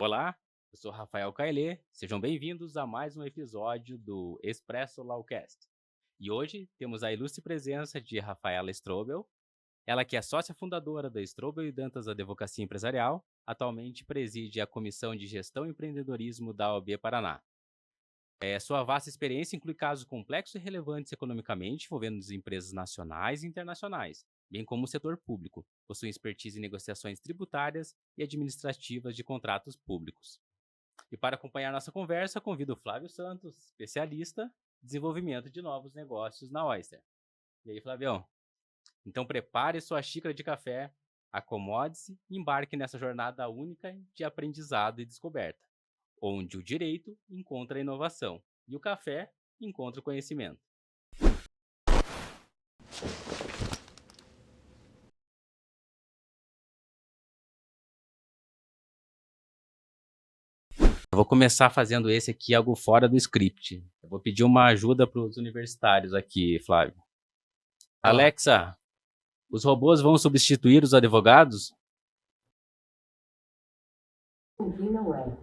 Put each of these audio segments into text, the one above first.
Olá, eu sou Rafael Cailê, sejam bem-vindos a mais um episódio do Expresso Lawcast. E hoje temos a ilustre presença de Rafaela Strobel, ela que é sócia fundadora da Strobel e Dantas Advocacia Empresarial, atualmente preside a Comissão de Gestão e Empreendedorismo da OAB Paraná. Sua vasta experiência inclui casos complexos e relevantes economicamente, envolvendo as empresas nacionais e internacionais, bem como o setor público. Possui expertise em negociações tributárias e administrativas de contratos públicos. E para acompanhar nossa conversa, convido o Flávio Santos, especialista em desenvolvimento de novos negócios na Oyster. E aí, Flavião? Então prepare sua xícara de café, acomode-se e embarque nessa jornada única de aprendizado e descoberta, onde o direito encontra a inovação e o café encontra o conhecimento. Eu vou começar fazendo esse aqui, algo fora do script. Eu vou pedir uma ajuda para os universitários aqui, Flávio. Alexa, os robôs vão substituir os advogados? Quem não é.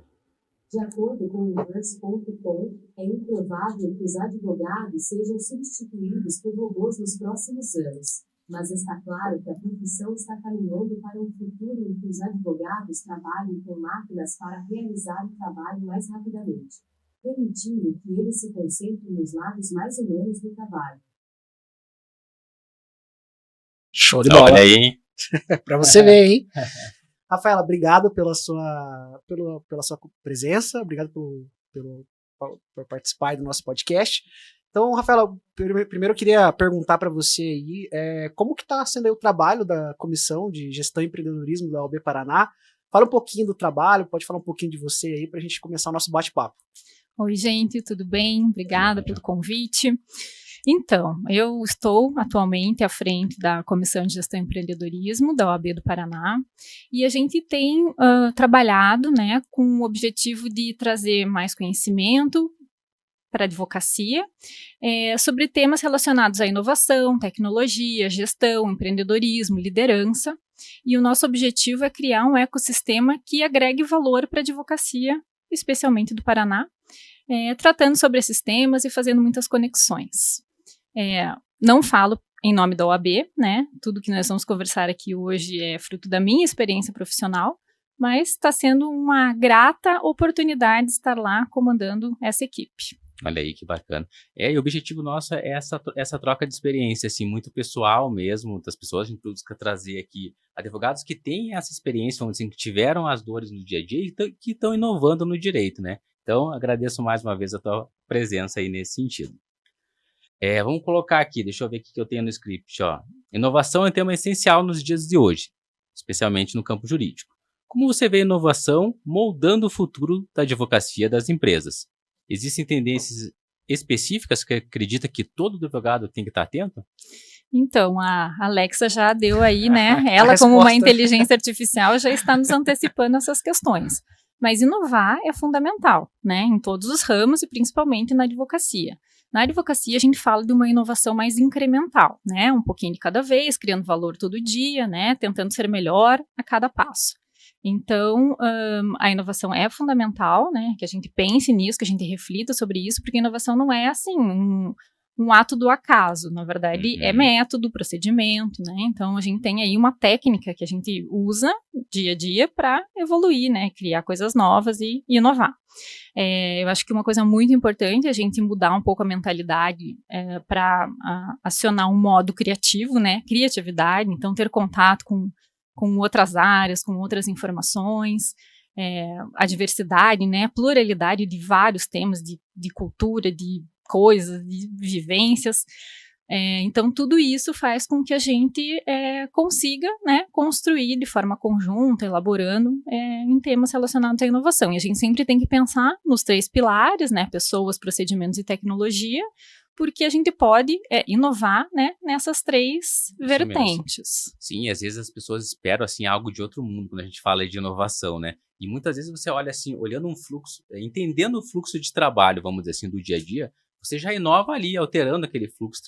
De acordo com o Inverse.com, é improvável que os advogados sejam substituídos por robôs nos próximos anos. Mas está claro que a profissão está caminhando para um futuro em que os advogados trabalhem com máquinas para realizar o trabalho mais rapidamente, permitindo que eles se concentrem nos lados mais humanos do trabalho. Show de bola. Olha aí. Para você ver, hein? Rafaela, obrigado pela sua presença, obrigado por participar do nosso podcast. Então, Rafaela, primeiro eu queria perguntar para você aí, como que está sendo aí o trabalho da Comissão de Gestão e Empreendedorismo da OAB Paraná? Fala um pouquinho do trabalho, pode falar um pouquinho de você aí para a gente começar o nosso bate-papo. Oi, gente, tudo bem? Obrigada pelo convite. Então, eu estou atualmente à frente da Comissão de Gestão e Empreendedorismo da OAB do Paraná e a gente tem trabalhado, né, com o objetivo de trazer mais conhecimento para a advocacia sobre temas relacionados à inovação, tecnologia, gestão, empreendedorismo, liderança. E o nosso objetivo é criar um ecossistema que agregue valor para a advocacia, especialmente do Paraná, tratando sobre esses temas e fazendo muitas conexões. Não falo em nome da OAB, né? Tudo que nós vamos conversar aqui hoje é fruto da minha experiência profissional, mas está sendo uma grata oportunidade de estar lá comandando essa equipe. Olha aí, que bacana. E o objetivo nosso é essa troca de experiência, assim, muito pessoal mesmo, das pessoas. A gente busca trazer aqui advogados que têm essa experiência, vamos dizer, que tiveram as dores no dia a dia e que estão inovando no direito, né? Então, agradeço mais uma vez a tua presença aí nesse sentido. Vamos colocar aqui, deixa eu ver o que eu tenho no script, ó. Inovação é um tema essencial nos dias de hoje, especialmente no campo jurídico. Como você vê a inovação moldando o futuro da advocacia das empresas? Existem tendências específicas que acredita que todo advogado tem que estar atento? Então, a Alexa já deu aí, né? Ela, como uma inteligência artificial, já está nos antecipando essas questões. Mas inovar é fundamental, né? Em todos os ramos e principalmente na advocacia. Na advocacia, a gente fala de uma inovação mais incremental, né? Um pouquinho de cada vez, criando valor todo dia, né? Tentando ser melhor a cada passo. Então, a inovação é fundamental, né? Que a gente pense nisso, que a gente reflita sobre isso, porque a inovação não é, assim, um ato do acaso. Na verdade, é método, procedimento, né? Então, a gente tem aí uma técnica que a gente usa dia a dia para evoluir, né? Criar coisas novas e inovar. Eu acho que uma coisa muito importante é a gente mudar um pouco a mentalidade para acionar um modo criativo, né? Criatividade, então ter contato com outras áreas, com outras informações, a diversidade, né? A pluralidade de vários temas, de cultura, de coisas, de vivências. Então, tudo isso faz com que a gente consiga, né, construir de forma conjunta, elaborando em temas relacionados à inovação. E a gente sempre tem que pensar nos 3 pilares, né, pessoas, procedimentos e tecnologia, porque a gente pode inovar, né, nessas 3 vertentes. Sim, às vezes as pessoas esperam assim, algo de outro mundo quando a gente fala de inovação, né? E muitas vezes você olha assim, olhando um fluxo, entendendo o fluxo de trabalho, vamos dizer assim, do dia a dia, você já inova ali, alterando aquele fluxo,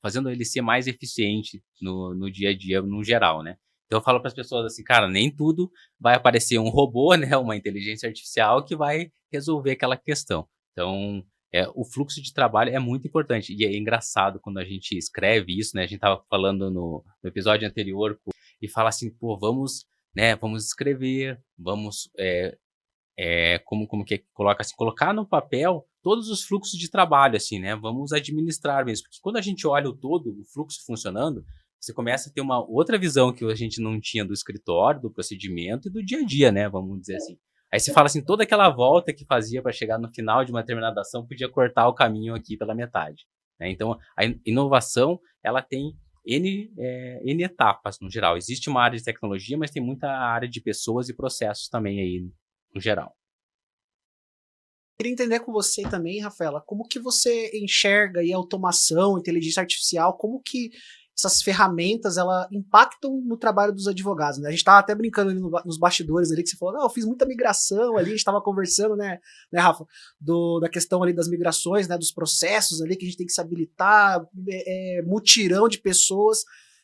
fazendo ele ser mais eficiente no dia a dia, no geral, né? Então eu falo para as pessoas assim, cara, nem tudo vai aparecer um robô, né, uma inteligência artificial que vai resolver aquela questão. Então, o fluxo de trabalho é muito importante. E é engraçado quando a gente escreve isso, né? A gente estava falando no episódio anterior e fala assim, pô, vamos, né, vamos escrever, vamos, como que coloca assim, colocar no papel todos os fluxos de trabalho, assim, né? Vamos administrar mesmo. Porque quando a gente olha o todo, o fluxo funcionando, você começa a ter uma outra visão que a gente não tinha do escritório, do procedimento e do dia a dia, né? Vamos dizer assim. Aí você fala assim, toda aquela volta que fazia para chegar no final de uma determinada ação podia cortar o caminho aqui pela metade, né? Então, a inovação, ela tem N etapas, no geral. Existe uma área de tecnologia, mas tem muita área de pessoas e processos também aí, no geral. Queria entender com você também, Rafaela, como que você enxerga aí a automação, inteligência artificial, como que essas ferramentas, ela impactam no trabalho dos advogados, né? A gente estava até brincando ali nos bastidores ali, que você falou, não, eu fiz muita migração ali, a gente estava conversando, né, Rafa, da questão ali das migrações, né, dos processos ali, que a gente tem que se habilitar, mutirão de pessoas,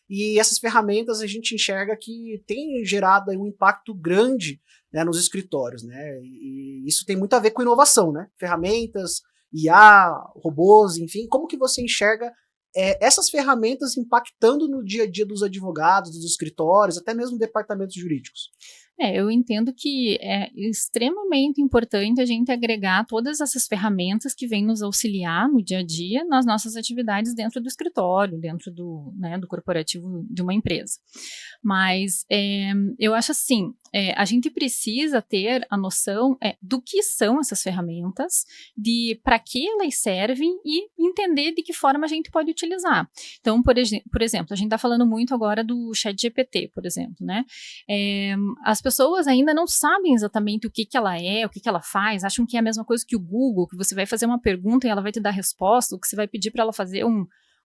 e essas ferramentas a gente enxerga que tem gerado aí um impacto grande, né, nos escritórios, né, e isso tem muito a ver com inovação, né, ferramentas, IA, robôs, enfim, como que você enxerga essas ferramentas impactando no dia a dia dos advogados, dos escritórios, até mesmo departamentos jurídicos? Eu entendo que é extremamente importante a gente agregar todas essas ferramentas que vêm nos auxiliar no dia a dia nas nossas atividades dentro do escritório, dentro do corporativo de uma empresa. Mas eu acho assim, a gente precisa ter a noção do que são essas ferramentas, de para que elas servem e entender de que forma a gente pode utilizar. Então, por exemplo, a gente está falando muito agora do ChatGPT, por exemplo, né? As pessoas ainda não sabem exatamente o que ela é, o que ela faz, acham que é a mesma coisa que o Google, que você vai fazer uma pergunta e ela vai te dar a resposta, ou que você vai pedir para ela fazer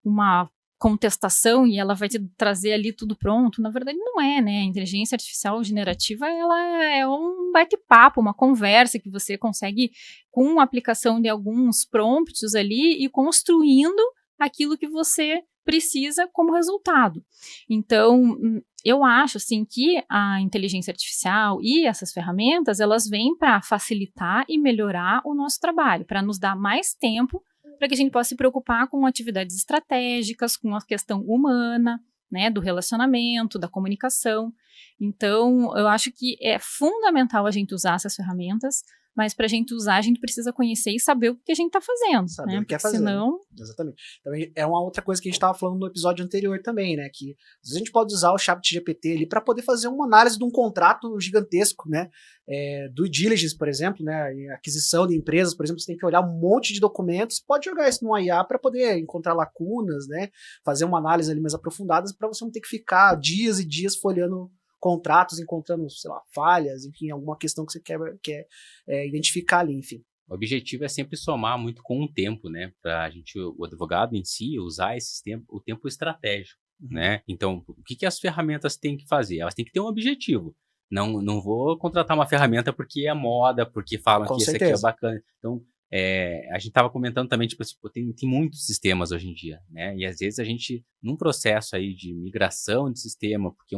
uma contestação e ela vai te trazer ali tudo pronto. Na verdade, não é, né? A inteligência artificial generativa, ela é um bate-papo, uma conversa que você consegue, com a aplicação de alguns prompts ali, e construindo aquilo que você precisa como resultado. Então, eu acho assim que a inteligência artificial e essas ferramentas, elas vêm para facilitar e melhorar o nosso trabalho, para nos dar mais tempo para que a gente possa se preocupar com atividades estratégicas, com a questão humana, né, do relacionamento, da comunicação. Então, eu acho que é fundamental a gente usar essas ferramentas, mas para a gente usar, a gente precisa conhecer e saber o que a gente está fazendo. Saber né? o que é fazer. Senão... Exatamente. Também é uma outra coisa que a gente estava falando no episódio anterior também, né? Que às vezes a gente pode usar o ChatGPT ali para poder fazer uma análise de um contrato gigantesco, né? Do diligence, por exemplo, né? Em aquisição de empresas, por exemplo, você tem que olhar um monte de documentos, pode jogar isso no IA para poder encontrar lacunas, né? Fazer uma análise ali mais aprofundada para você não ter que ficar dias e dias folheando contratos, encontrando, sei lá, falhas, enfim, alguma questão que você quer identificar ali, enfim. O objetivo é sempre somar muito com o tempo, né? Para a gente, o advogado em si, usar o tempo estratégico, né? Então, o que as ferramentas têm que fazer? Elas têm que ter um objetivo. Não vou contratar uma ferramenta porque é moda, porque falam Com que certeza. isso aqui é bacana. Então, a gente estava comentando também, tipo, tem muitos sistemas hoje em dia, né? E às vezes a gente, num processo aí de migração de sistema, porque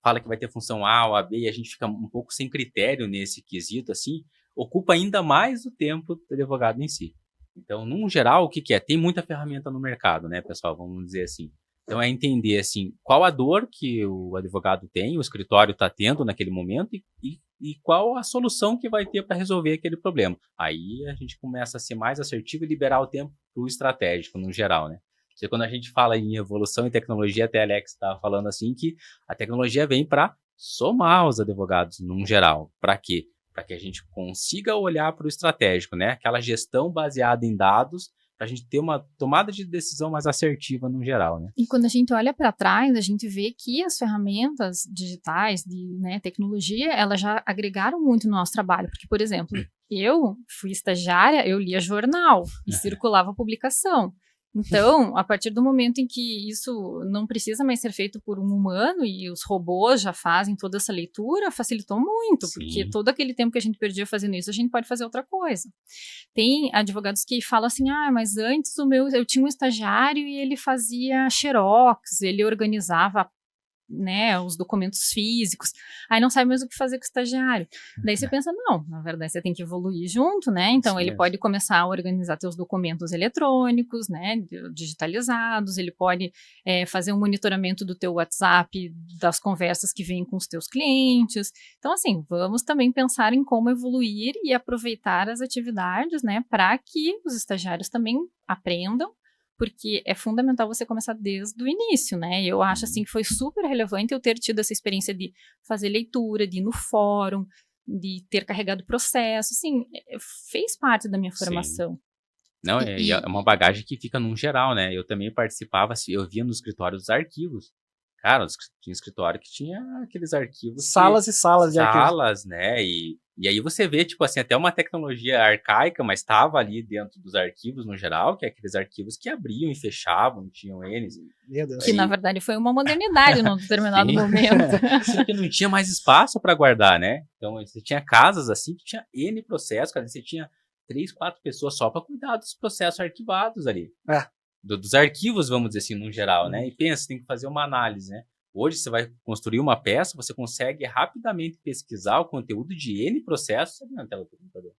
fala que vai ter função A ou a B e a gente fica um pouco sem critério nesse quesito, assim, ocupa ainda mais o tempo do advogado em si. Então, num geral, o que é? Tem muita ferramenta no mercado, né, pessoal? Vamos dizer assim. Então, é entender, assim, qual a dor que o advogado tem, o escritório está tendo naquele momento e qual a solução que vai ter para resolver aquele problema. Aí a gente começa a ser mais assertivo e liberar o tempo para o estratégico, no geral, né? Porque quando a gente fala em evolução e tecnologia, até a Alex estava falando assim que a tecnologia vem para somar os advogados, num geral. Para quê? Para que a gente consiga olhar para o estratégico, né? Aquela gestão baseada em dados, para a gente ter uma tomada de decisão mais assertiva no geral, né? E quando a gente olha para trás, a gente vê que as ferramentas digitais de tecnologia, elas já agregaram muito no nosso trabalho. Porque, por exemplo, eu fui estagiária, eu lia jornal e circulava publicação. Então, a partir do momento em que isso não precisa mais ser feito por um humano e os robôs já fazem toda essa leitura, facilitou muito, Sim. Porque todo aquele tempo que a gente perdia fazendo isso, a gente pode fazer outra coisa. Tem advogados que falam assim, mas antes eu tinha um estagiário e ele fazia xerox, ele organizava né, os documentos físicos, aí não sabe mais o que fazer com o estagiário. Daí você pensa, não, na verdade você tem que evoluir junto, né, então ele pode começar a organizar teus documentos eletrônicos, né, digitalizados, ele pode fazer um monitoramento do teu WhatsApp, das conversas que vêm com os teus clientes. Então, assim, vamos também pensar em como evoluir e aproveitar as atividades, né, para que os estagiários também aprendam, porque é fundamental você começar desde o início, né? Eu acho, assim, que foi super relevante eu ter tido essa experiência de fazer leitura, de ir no fórum, de ter carregado processo, assim, fez parte da minha formação. Não, é uma bagagem que fica num geral, né? Eu também participava, eu via no escritório dos arquivos. Cara, tinha escritório que tinha aqueles arquivos. Salas e salas de arquivos. Salas, né? E aí você vê, tipo assim, até uma tecnologia arcaica, mas estava ali dentro dos arquivos no geral, que é aqueles arquivos que abriam e fechavam, tinham eles. Meu Deus. Que na verdade foi uma modernidade num determinado momento. Porque não tinha mais espaço para guardar, né? Então você tinha casas assim que tinha N processos, cara, você tinha 3, 4 pessoas só para cuidar dos processos arquivados ali. Dos arquivos, vamos dizer assim, no geral, né? E pensa, tem que fazer uma análise, né? Hoje você vai construir uma peça, você consegue rapidamente pesquisar o conteúdo de N processos ali na tela do computador.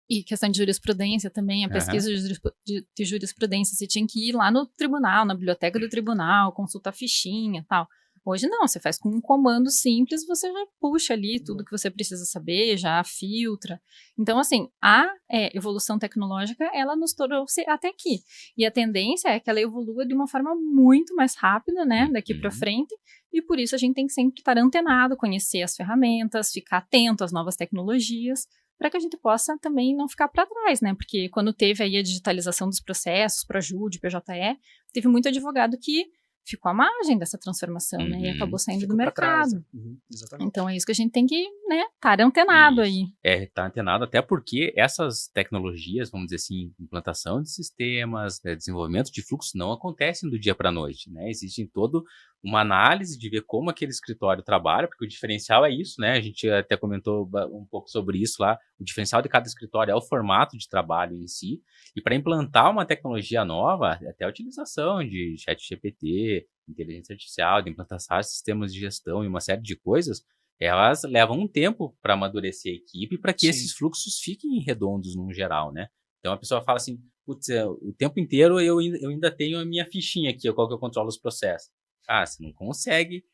E questão de jurisprudência também, a pesquisa de jurisprudência, você tinha que ir lá no tribunal, na biblioteca do tribunal, consultar fichinha e tal. Hoje não, você faz com um comando simples, você já puxa ali tudo que você precisa saber, já filtra. Então, assim, a evolução tecnológica, ela nos trouxe até aqui. E a tendência é que ela evolua de uma forma muito mais rápida, né, daqui para frente. E por isso a gente tem que sempre estar antenado, conhecer as ferramentas, ficar atento às novas tecnologias, para que a gente possa também não ficar para trás, né? Porque quando teve aí a digitalização dos processos, ProJude, PJE, teve muito advogado que ficou à margem dessa transformação, né? E acabou saindo do mercado. Exatamente. Então é isso que a gente tem que, né, estar antenado aí. Estar antenado, até porque essas tecnologias, vamos dizer assim, implantação de sistemas, desenvolvimento de fluxos, não acontecem do dia para a noite, né? Existe toda uma análise de ver como aquele escritório trabalha, porque o diferencial é isso, né? A gente até comentou um pouco sobre isso lá. O diferencial de cada escritório é o formato de trabalho em si. E para implantar uma tecnologia nova, até a utilização de ChatGPT, inteligência artificial, de implantação de sistemas de gestão e uma série de coisas, elas levam um tempo para amadurecer a equipe, para que esses fluxos fiquem redondos no geral, né? Então a pessoa fala assim, putz, o tempo inteiro eu ainda tenho a minha fichinha aqui, qual que eu controlo os processos. Ah, você não consegue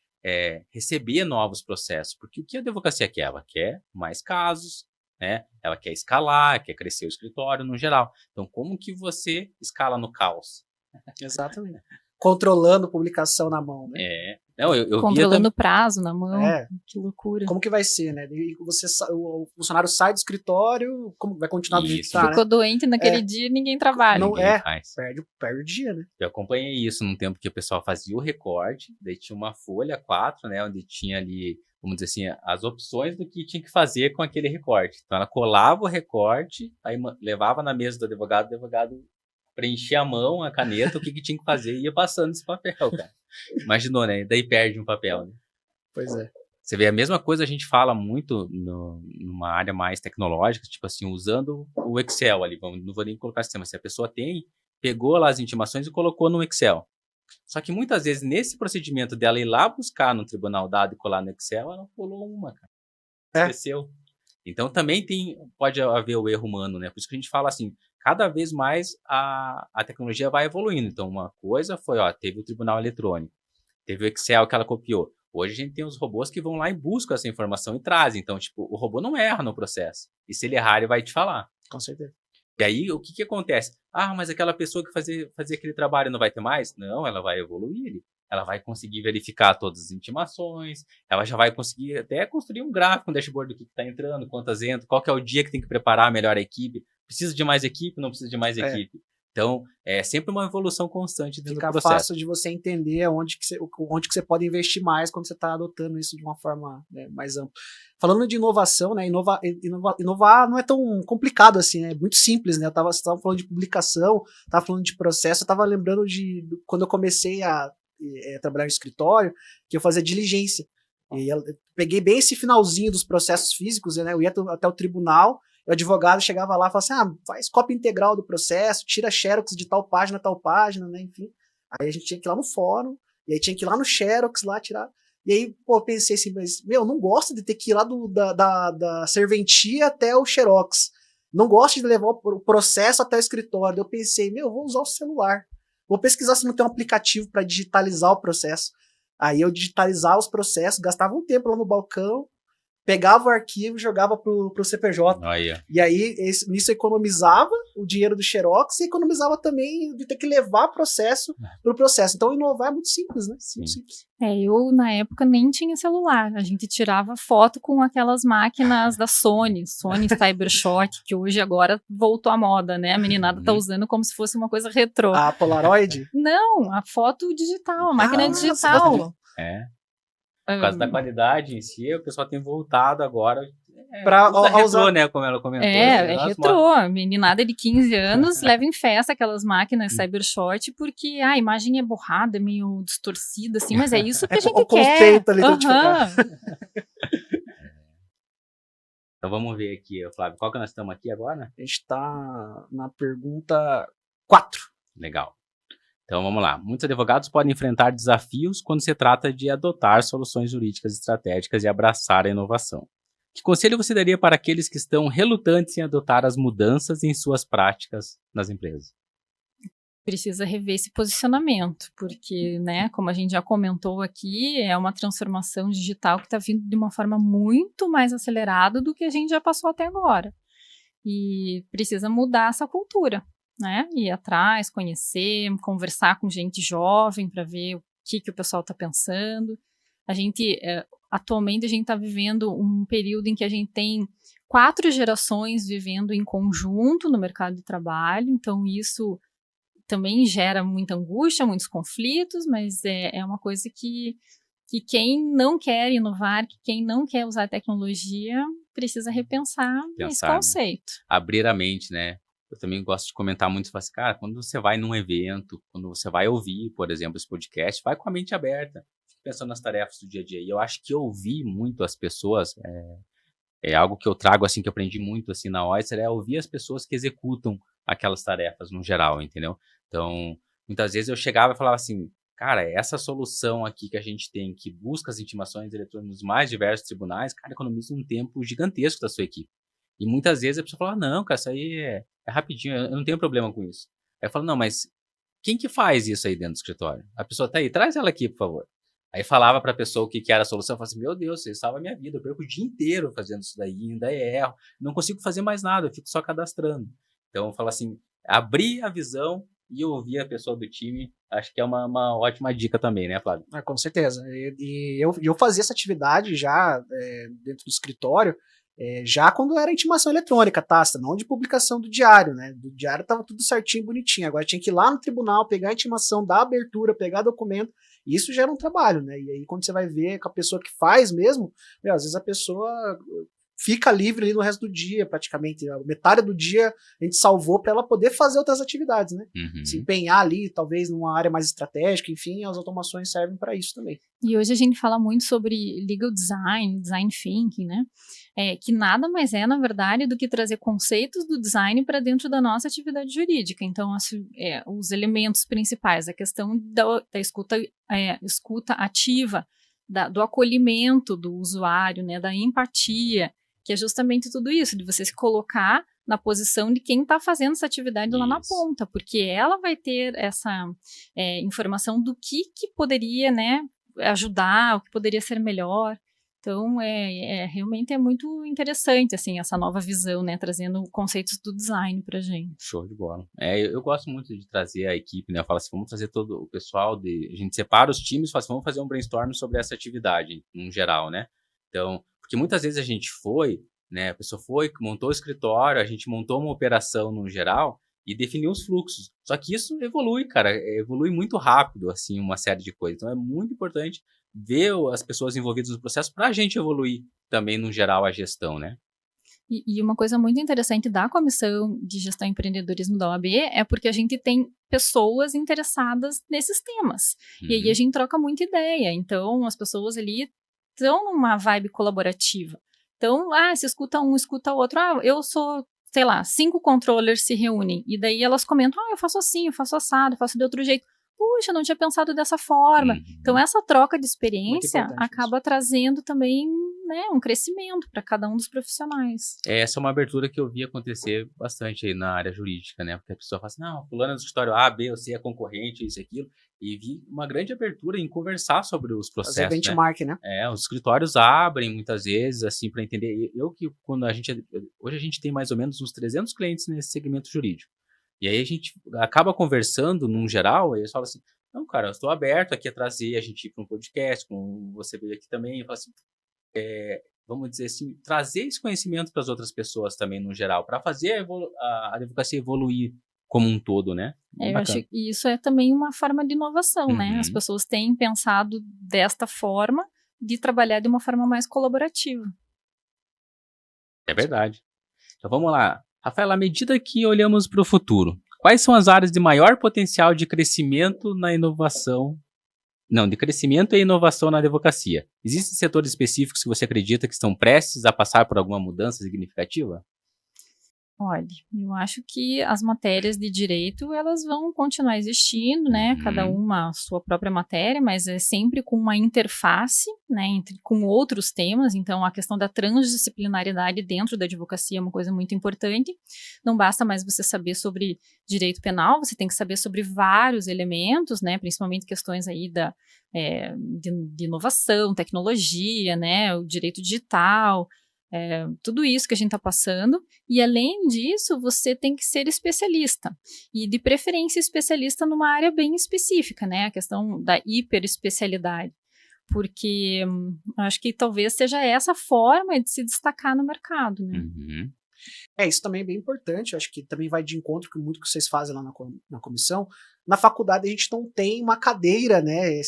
receber novos processos, porque o que a advocacia quer? Ela quer mais casos, né? Ela quer escalar, quer crescer o escritório no geral. Então, como que você escala no caos? Exatamente. Controlando publicação na mão, né? Não, eu controlando o prazo na mão, que loucura. Como que vai ser, né? E o funcionário sai do escritório, como vai continuar do jeito que tá, ficou doente naquele dia, ninguém trabalha. Não perde o dia, né? Eu acompanhei isso num tempo que o pessoal fazia o recorte, daí tinha uma folha 4, né, onde tinha ali, vamos dizer assim, as opções do que tinha que fazer com aquele recorte. Então ela colava o recorte, aí levava na mesa do advogado, o advogado preenchia a mão, a caneta, o que tinha que fazer e ia passando esse papel, cara. Imaginou, né? Daí perde um papel, né? Pois é. Você vê, a mesma coisa a gente fala muito numa área mais tecnológica, tipo assim, usando o Excel ali, não vou nem colocar sistema, se a pessoa pegou lá as intimações e colocou no Excel. Só que muitas vezes, nesse procedimento dela ir lá buscar no tribunal dado e colar no Excel, ela pulou uma, cara. Esqueceu. Então também pode haver o erro humano, né? Por isso que a gente fala assim, cada vez mais a tecnologia vai evoluindo. Então, uma coisa foi, teve o tribunal eletrônico, teve o Excel que ela copiou. Hoje a gente tem os robôs que vão lá e buscam essa informação e trazem. Então, tipo, o robô não erra no processo. E se ele errar, ele vai te falar. Com certeza. E aí, o que acontece? Mas aquela pessoa que fazia aquele trabalho não vai ter mais? Não, ela vai evoluir. Ela vai conseguir verificar todas as intimações, ela já vai conseguir até construir um gráfico, um dashboard do que está entrando, quantas entram, qual que é o dia que tem que preparar melhor a equipe. Precisa de mais equipe? Não precisa de mais equipe. Então, é sempre uma evolução constante do processo. Fica fácil de você entender onde que você pode investir mais quando você está adotando isso de uma forma, né, mais ampla. Falando de inovação, né, inovar não é tão complicado assim, né, é muito simples, né? Você estava falando de publicação, estava falando de processo, eu estava lembrando de quando eu comecei a trabalhar no escritório, que eu fazia diligência. E eu peguei bem esse finalzinho dos processos físicos, né? Eu ia até o tribunal, o advogado chegava lá e falava assim, faz cópia integral do processo, tira xerox de tal página, né, enfim. Aí a gente tinha que ir lá no fórum, e aí tinha que ir lá no xerox, lá tirar. E aí, pô, eu pensei assim, mas, não gosto de ter que ir lá da serventia até o Xerox. Não gosto de levar o processo até o escritório. Eu pensei, vou usar o celular. Vou pesquisar se não tem um aplicativo para digitalizar o processo. Aí eu digitalizava os processos, gastava um tempo lá no balcão, pegava o arquivo e jogava pro CPJ. E aí, nisso economizava o dinheiro do Xerox e economizava também de ter que levar processo pro processo. Então, inovar é muito simples, né? Simples. Eu, na época, nem tinha celular. A gente tirava foto com aquelas máquinas da Sony Cybershot, que hoje agora voltou à moda, né? A meninada tá usando como se fosse uma coisa retrô. A Polaroid? Não, a foto digital, a máquina digital. Por causa da qualidade em si, o pessoal tem voltado agora pra retrô, usar, né, como ela comentou. É retrô. A meninada de 15 anos leva em festa aquelas máquinas Cybershot porque a imagem é borrada, é meio distorcida, assim, mas é isso que a gente quer. Conceito ali, Então vamos ver aqui, Flávio, qual que nós estamos aqui agora? A gente está na pergunta 4. Legal. Então vamos lá. Muitos advogados podem enfrentar desafios quando se trata de adotar soluções jurídicas estratégicas e abraçar a inovação. Que conselho você daria para aqueles que estão relutantes em adotar as mudanças em suas práticas nas empresas? Precisa rever esse posicionamento, porque, né, como a gente já comentou aqui, é uma transformação digital que está vindo de uma forma muito mais acelerada do que a gente já passou até agora. E precisa mudar essa cultura, né? Ir atrás, conhecer, conversar com gente jovem para ver o que o pessoal está pensando. Atualmente a gente está vivendo um período em que a gente tem 4 gerações vivendo em conjunto no mercado de trabalho, então isso também gera muita angústia, muitos conflitos, mas é uma coisa que quem não quer inovar, que quem não quer usar tecnologia, precisa repensar esse conceito. Né? Abrir a mente, né? Eu também gosto de comentar muito, assim, cara, quando você vai num evento, quando você vai ouvir, por exemplo, esse podcast, vai com a mente aberta, pensando nas tarefas do dia a dia. E eu acho que ouvir muito as pessoas é algo que eu trago, assim, que eu aprendi muito, assim, na Oyster, é ouvir as pessoas que executam aquelas tarefas no geral, entendeu? Então, muitas vezes eu chegava e falava assim, cara, essa solução aqui que a gente tem, que busca as intimações eletrônicas nos mais diversos tribunais, cara, economiza um tempo gigantesco da sua equipe. E muitas vezes a pessoa fala, não, cara, isso aí é rapidinho, eu não tenho problema com isso. Aí eu falo, não, mas quem que faz isso aí dentro do escritório? A pessoa tá aí, traz ela aqui, por favor. Aí falava para a pessoa o que era a solução, eu falava assim, meu Deus, você salva a minha vida, eu perco o dia inteiro fazendo isso daí, ainda erro, não consigo fazer mais nada, eu fico só cadastrando. Então eu falo assim, abrir a visão e ouvir a pessoa do time, acho que é uma ótima dica também, né, Flávio? Com certeza. E eu fazia essa atividade já dentro do escritório, já quando era intimação eletrônica, tácita, não de publicação do diário, né? Do diário estava tudo certinho, bonitinho. Agora tinha que ir lá no tribunal, pegar a intimação, dar a abertura, pegar documento. E isso gera um trabalho, né? E aí quando você vai ver com a pessoa que faz mesmo, às vezes a pessoa fica livre ali no resto do dia, praticamente. Metade do dia a gente salvou para ela poder fazer outras atividades, né? Se empenhar ali, talvez numa área mais estratégica, enfim, as automações servem para isso também. E hoje a gente fala muito sobre legal design, design thinking, né? Que nada mais é, na verdade, do que trazer conceitos do design para dentro da nossa atividade jurídica. Então, os elementos principais, a questão da escuta ativa, do acolhimento do usuário, né? Da empatia, que é justamente tudo isso, de você se colocar na posição de quem está fazendo essa atividade lá na ponta, porque ela vai ter essa informação do que poderia, né, ajudar, o que poderia ser melhor. Então, realmente é muito interessante, assim, essa nova visão, né, trazendo conceitos do design pra gente. Show de bola. Eu gosto muito de trazer a equipe, né, eu falo assim, vamos trazer todo o pessoal, a gente separa os times, fala assim, vamos fazer um brainstorm sobre essa atividade, em geral, né. Então, porque muitas vezes a gente né, a pessoa montou o escritório, a gente montou uma operação no geral e definiu os fluxos. Só que isso evolui, cara, evolui muito rápido, assim, uma série de coisas. Então é muito importante ver as pessoas envolvidas no processo para a gente evoluir também, no geral, a gestão, né? E uma coisa muito interessante da Comissão de Gestão e Empreendedorismo da OAB é porque a gente tem pessoas interessadas nesses temas. E aí a gente troca muita ideia. Então, as pessoas ali estão numa vibe colaborativa. Então, se escuta um, escuta o outro. Eu sou, sei lá, 5 controllers se reúnem. E daí elas comentam, eu faço assim, eu faço assado, eu faço de outro jeito. puxa, eu não tinha pensado dessa forma. Então, essa troca de experiência acaba trazendo também, né, um crescimento para cada um dos profissionais. Essa é uma abertura que eu vi acontecer bastante aí na área jurídica, né? Porque a pessoa fala assim, não, fulano é do escritório A, B, ou C é concorrente, isso e aquilo. E vi uma grande abertura em conversar sobre os processos, fazer benchmark, né? Os escritórios abrem muitas vezes, assim, para entender. Hoje a gente tem mais ou menos uns 300 clientes nesse segmento jurídico. E aí a gente acaba conversando, num geral, e eles falam assim, não, cara, eu estou aberto aqui a trazer a gente ir para um podcast, como você veio aqui também, e fala assim, vamos dizer assim, trazer esse conhecimento para as outras pessoas também, no geral, para fazer a advocacia evoluir como um todo, né? Eu acho que isso é também uma forma de inovação, né? As pessoas têm pensado desta forma de trabalhar de uma forma mais colaborativa. É verdade. Então vamos lá. Rafaela, à medida que olhamos para o futuro, quais são as áreas de maior potencial de crescimento na inovação? Não, de crescimento e inovação na advocacia. Existem setores específicos que você acredita que estão prestes a passar por alguma mudança significativa? Olha, eu acho que as matérias de direito, elas vão continuar existindo, né, cada uma a sua própria matéria, mas é sempre com uma interface, né, com outros temas. Então, a questão da transdisciplinaridade dentro da advocacia é uma coisa muito importante. Não basta mais você saber sobre direito penal, você tem que saber sobre vários elementos, né, principalmente questões aí de inovação, tecnologia, né, o direito digital, tudo isso que a gente está passando, e além disso, você tem que ser especialista, e de preferência especialista numa área bem específica, né, a questão da hiperespecialidade, porque acho que talvez seja essa forma de se destacar no mercado, né. Isso também é bem importante, acho que também vai de encontro com muito que vocês fazem lá na comissão. Na faculdade a gente não tem uma cadeira, né,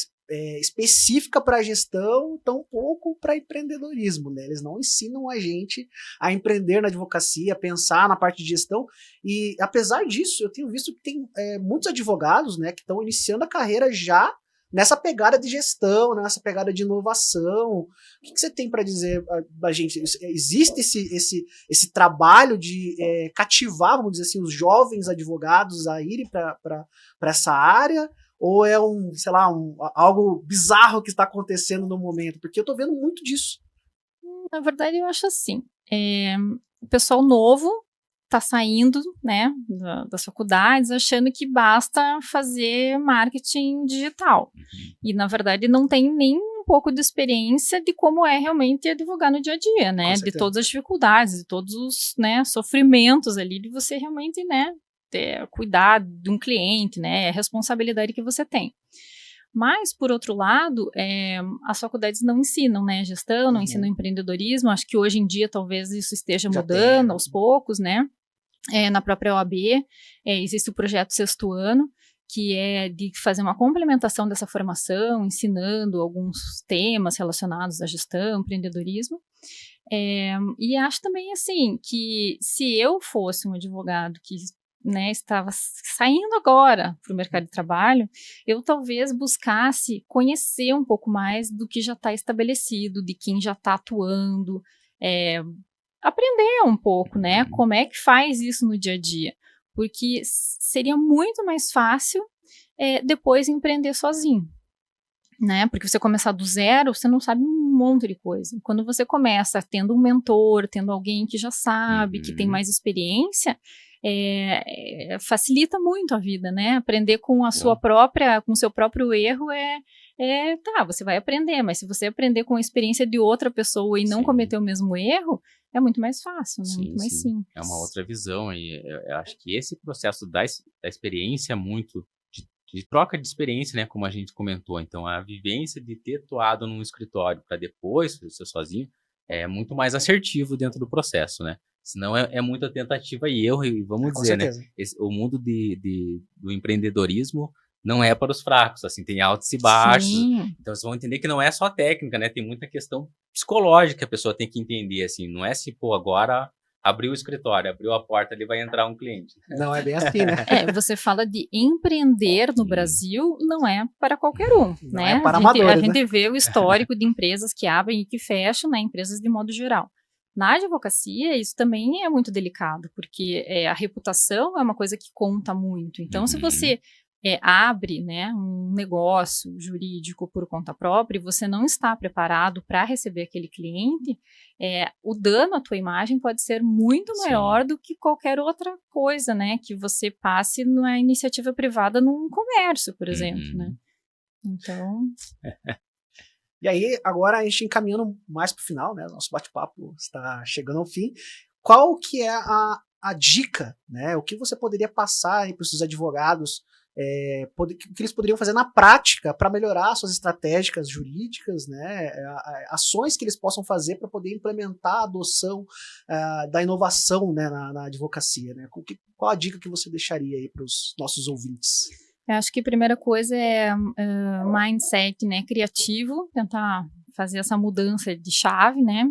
específica para gestão, tão pouco para empreendedorismo, né? Eles não ensinam a gente a empreender na advocacia, a pensar na parte de gestão, e apesar disso, eu tenho visto que tem muitos advogados, né, que estão iniciando a carreira já nessa pegada de gestão, nessa pegada de inovação. O que você tem para dizer a gente? Existe esse trabalho de cativar, vamos dizer assim, os jovens advogados a irem para essa área? Ou é algo bizarro que está acontecendo no momento? Porque eu estou vendo muito disso. Na verdade, eu acho assim, o pessoal novo está saindo, né, das faculdades achando que basta fazer marketing digital. E, na verdade, não tem nem um pouco de experiência de como é realmente advogar no dia a dia, né, de todas as dificuldades, de todos os, né, sofrimentos ali de você realmente, né, cuidar de um cliente, né, a responsabilidade que você tem. Mas, por outro lado, as faculdades não ensinam, né, gestão, não ensinam empreendedorismo. Acho que hoje em dia talvez isso esteja mudando aos poucos, né. Na própria OAB existe o projeto Sexto Ano, que é de fazer uma complementação dessa formação, ensinando alguns temas relacionados à gestão, empreendedorismo. E acho também, assim, que se eu fosse um advogado que, né, estava saindo agora para o mercado de trabalho, eu talvez buscasse conhecer um pouco mais do que já está estabelecido, de quem já está atuando, aprender um pouco, né, como é que faz isso no dia a dia, porque seria muito mais fácil depois empreender sozinho, né, porque você começar do zero, você não sabe um monte de coisa. Quando você começa tendo um mentor, tendo alguém que já sabe, que tem mais experiência, facilita muito a vida, né? Aprender com a sua própria, com o seu próprio erro você vai aprender, mas se você aprender com a experiência de outra pessoa e não cometer o mesmo erro, é muito mais fácil, né? Muito mais simples. É uma outra visão, e eu acho que esse processo da experiência muito, de troca de experiência, né, como a gente comentou, então a vivência de ter atuado num escritório para depois ser sozinho é muito mais assertivo dentro do processo, né? Senão é muita tentativa e erro, e vamos dizer, né? O mundo do empreendedorismo não é para os fracos, assim, tem altos e baixos. Então vocês vão entender que não é só técnica, né? Tem muita questão psicológica que a pessoa tem que entender, assim, não é se, agora abriu o escritório, abriu a porta, ali vai entrar um cliente. Não é bem assim, né? Você fala de empreender no Brasil, não é para qualquer um, não né? É para amadores, a gente vê o histórico de empresas que abrem e que fecham, né? Empresas de modo geral. Na advocacia, isso também é muito delicado, porque a reputação é uma coisa que conta muito. Então, se você abre, né, um negócio jurídico por conta própria e você não está preparado para receber aquele cliente, o dano à tua imagem pode ser muito maior do que qualquer outra coisa, né, que você passe na iniciativa privada num comércio, por exemplo, né. Então... E aí, agora a gente encaminhando mais para o final, né, nosso bate-papo está chegando ao fim. Qual que é a dica, né, o que você poderia passar para os seus advogados, que eles poderiam fazer na prática para melhorar suas estratégias jurídicas, né, ações que eles possam fazer para poder implementar a adoção da inovação, né, na advocacia, né? Qual a dica que você deixaria aí para os nossos ouvintes? Eu acho que a primeira coisa é mindset, né, criativo, tentar fazer essa mudança de chave, né,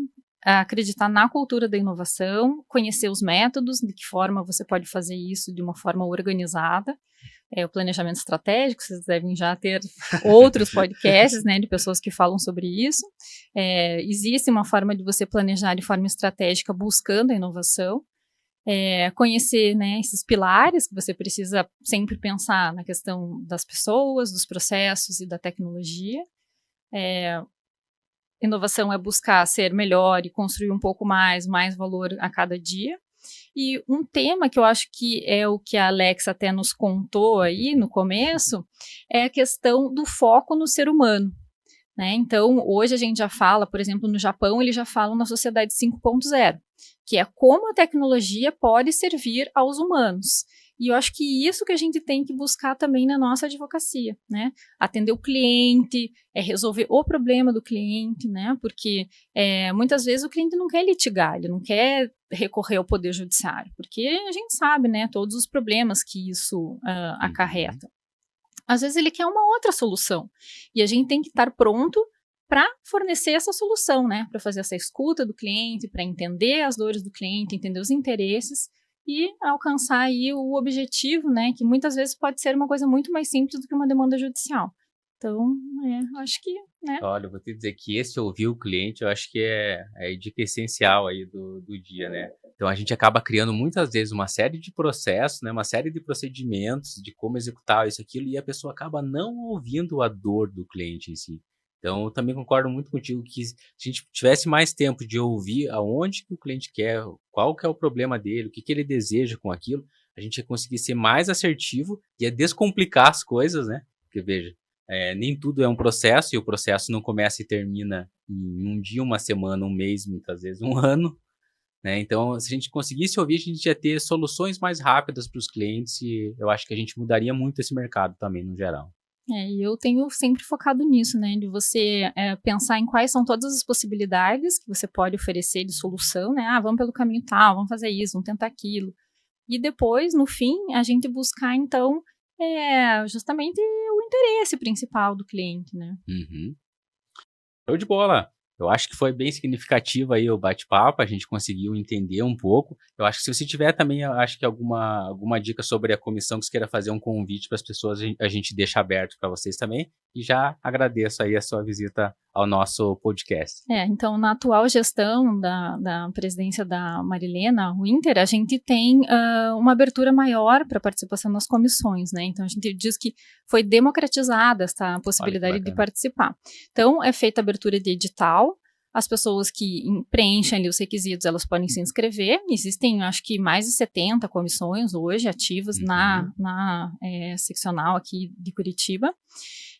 acreditar na cultura da inovação, conhecer os métodos, de que forma você pode fazer isso de uma forma organizada, o planejamento estratégico, vocês devem já ter outros podcasts, né, de pessoas que falam sobre isso. Existe uma forma de você planejar de forma estratégica buscando a inovação, conhecer, né, esses pilares que você precisa sempre pensar na questão das pessoas, dos processos e da tecnologia. Inovação é buscar ser melhor e construir um pouco mais valor a cada dia. E um tema que eu acho que é o que a Alexa até nos contou aí no começo, é a questão do foco no ser humano. Né? Então, hoje a gente já fala, por exemplo, no Japão, eles já falam na sociedade 5.0, que é como a tecnologia pode servir aos humanos. E eu acho que isso que a gente tem que buscar também na nossa advocacia, né? Atender o cliente, resolver o problema do cliente, né? Porque muitas vezes o cliente não quer litigar, ele não quer recorrer ao poder judiciário, porque a gente sabe, né, todos os problemas que isso acarreta. Às vezes ele quer uma outra solução e a gente tem que estar pronto para fornecer essa solução, né? Para fazer essa escuta do cliente, para entender as dores do cliente, entender os interesses e alcançar aí o objetivo, né? Que muitas vezes pode ser uma coisa muito mais simples do que uma demanda judicial. Então, acho que, né? Olha, eu vou te dizer que esse ouvir o cliente, eu acho que é a dica essencial aí do dia, né? Então, a gente acaba criando muitas vezes uma série de processos, né? Uma série de procedimentos de como executar isso, aquilo, e a pessoa acaba não ouvindo a dor do cliente em si. Então, eu também concordo muito contigo que se a gente tivesse mais tempo de ouvir aonde que o cliente quer, qual que é o problema dele, o que ele deseja com aquilo, a gente ia conseguir ser mais assertivo e descomplicar as coisas, né? Porque, veja, nem tudo é um processo, e o processo não começa e termina em um dia, uma semana, um mês, muitas vezes um ano, né? Então, se a gente conseguisse ouvir, a gente ia ter soluções mais rápidas para os clientes, e eu acho que a gente mudaria muito esse mercado também, no geral. E eu tenho sempre focado nisso, né, de você pensar em quais são todas as possibilidades que você pode oferecer de solução, né, vamos pelo caminho tal, vamos fazer isso, vamos tentar aquilo, e depois, no fim, a gente buscar, então, justamente o interesse principal do cliente, né. Show de bola! Eu acho que foi bem significativo aí o bate-papo, a gente conseguiu entender um pouco. Eu acho que se você tiver também, eu acho que alguma dica sobre a comissão que você queira fazer um convite para as pessoas, a gente deixa aberto para vocês também. E já agradeço aí a sua visita ao nosso podcast. Então, na atual gestão da presidência da Marilena Winter, a gente tem uma abertura maior para participação nas comissões, né? Então, a gente diz que foi democratizada essa possibilidade de participar. Então, é feita a abertura de edital. As pessoas que preenchem ali os requisitos, elas podem se inscrever. Existem, acho que, mais de 70 comissões hoje ativas na seccional aqui de Curitiba.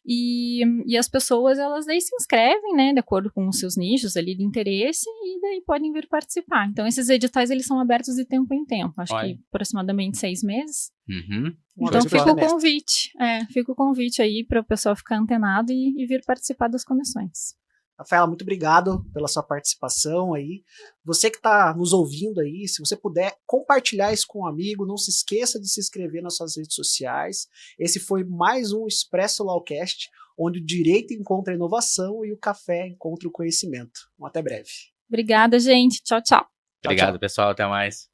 E as pessoas, elas daí se inscrevem, né, de acordo com os seus nichos ali de interesse, e daí podem vir participar. Então, esses editais, eles são abertos de tempo em tempo. Acho que aproximadamente 6 meses. Então, fica o convite. Fica o convite aí para o pessoal ficar antenado e vir participar das comissões. Rafaela, muito obrigado pela sua participação aí. Você que está nos ouvindo aí, se você puder compartilhar isso com um amigo, não se esqueça de se inscrever nas suas redes sociais. Esse foi mais um Expresso Lawcast, onde o direito encontra a inovação e o café encontra o conhecimento. Até breve. Obrigada, gente. Tchau, tchau. Obrigado, pessoal. Até mais.